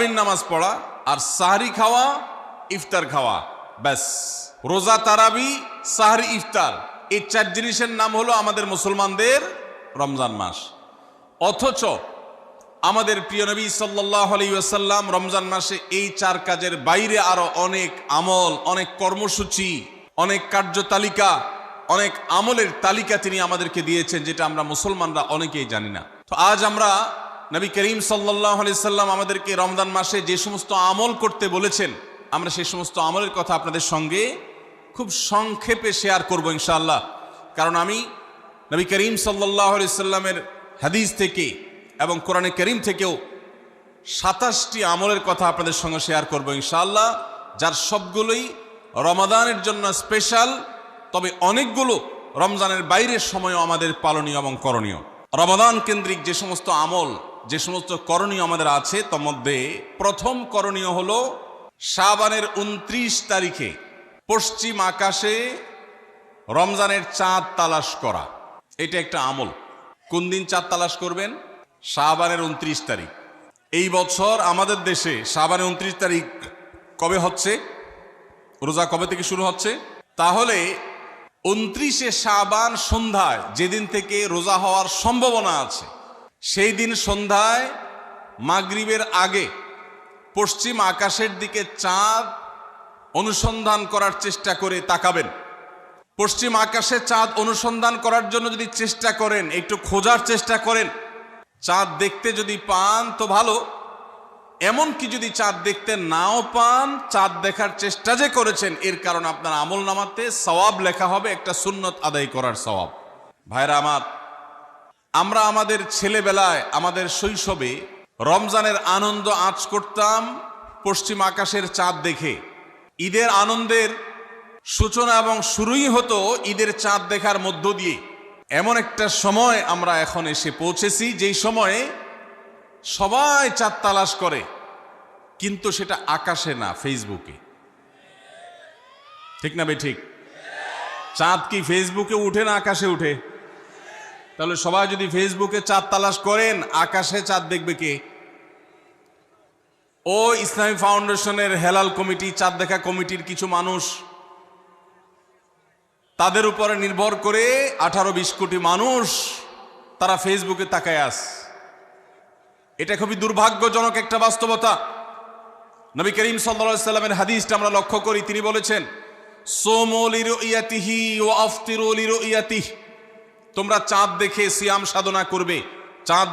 তারাবির নামাজ পড়া আর সাহরি খাওয়া, ইফতার খাওয়া, ব্যাস। রোজা, তারাবি, সাহরি, ইফতার, এই 4 জিনিসের নাম হলো আমাদের মুসলমানদের রমজান মাস। অথচ আমাদের প্রিয় নবী সাল্লাল্লাহু আলাইহি ওয়াসাল্লাম রমজান মাসে এই 4 কাজের বাইরে আরো অনেক আমল, অনেক কর্মসূচি, অনেক কার্যতালিকা, অনেক আমলের তালিকা তিনি আমাদেরকে দিয়েছেন, যেটা আমরা মুসলমানরা অনেকেই জানি না। তো আজ আমরা নবী করিম সাল্লাল্লাহু আলাইহি সাল্লাম আমাদেরকে রমজান মাসে যে সমস্ত আমল করতে বলেছেন, আমরা সেই সমস্ত আমলের কথা আপনাদের সঙ্গে খুব সংক্ষেপে শেয়ার করব ইনশাআল্লাহ। কারণ আমি নবী করিম সাল্লাল্লাহু আলাইহি সাল্লামের হাদিস থেকে এবং কোরআনে কারীম থেকেও 27টি আমলের কথা আপনাদের সঙ্গে শেয়ার করব ইনশাআল্লাহ, যার সবগুলোই রমাদানের জন্য স্পেশাল, তবে অনেকগুলো রমজানের বাইরের সময়ও আমাদের পালনীয় এবং করণীয়। রমাদান কেন্দ্রিক যে সমস্ত আমল, যে সমস্ত করণীয় আমাদের আছে, তার মধ্যে প্রথম করণীয় হলো শাবানের 29 তারিখে পশ্চিম আকাশে রমজানের চাঁদ তালাশ করা। এটা একটা আমল। কোন দিন চাঁদ তালাশ করবেন? শাবানের 29 তারিখ। এই বছর আমাদের দেশে শাবানের 29 তারিখ কবে হচ্ছে? রোজা কবে থেকে শুরু হচ্ছে? তাহলে 29শে শাবান সন্ধ্যায়, যেদিন থেকে রোজা হওয়ার সম্ভাবনা আছে, সেই দিন সন্ধ্যায় মাগরিবের আগে পশ্চিম আকাশের দিকে চাঁদ অনুসন্ধান করার চেষ্টা করে তাকাবেন। পশ্চিম আকাশে চাঁদ অনুসন্ধান করার জন্য যদি চেষ্টা করেন, একটু খোঁজার চেষ্টা করেন, চাঁদ দেখতে যদি পান তো ভালো, এমনকি যদি চাঁদ দেখতে নাও পান, চাঁদ দেখার চেষ্টা যে করেছেন এর কারণে আপনার আমল নামাতে সওয়াব লেখা হবে, একটা সুন্নত আদায় করার সওয়াব। ভাইরা আমার, আমরা আমাদের ছেলেবেলায়, আমাদের শৈশবে রমজানের আনন্দ আঁচ করতাম পশ্চিম আকাশের চাঁদ দেখে। ঈদের আনন্দের সূচনা এবং শুরুই হতো ঈদের চাঁদ দেখার মধ্য দিয়ে। এমন একটা সময় আমরা এখন এসে পৌঁছেছি, যেই সময়ে সবাই চাঁদ তালাশ করে, কিন্তু সেটা আকাশে না, ফেসবুকে। ঠিক না বে ঠিক? চাঁদ কি ফেসবুকে উঠে না আকাশে উঠে? তাহলে সবাই যদি ফেসবুকে চাঁদ তালাশ করেন, আকাশে চাঁদ দেখবে কে? ও ইসলামী ফাউন্ডেশনের হেলাল কমিটি, চাঁদ দেখা কমিটির কিছু মানুষ, তাদের উপরে নির্ভর করে 18-20 কোটি মানুষ তারা ফেসবুকে তাকায় আস। এটা খুবই দুর্ভাগ্যজনক একটা বাস্তবতা। নবী করিম সাল্লাল্লাহু আলাইহি সাল্লামের হাদিসটা আমরা লক্ষ্য করি, তিনি বলেছেন, সুমু লিরুইয়াতিহি ওয়া আফতিরু লিরুইয়াতিহি, তোমরা চাঁদ দেখে সিয়াম সাধনা করবে, চাঁদ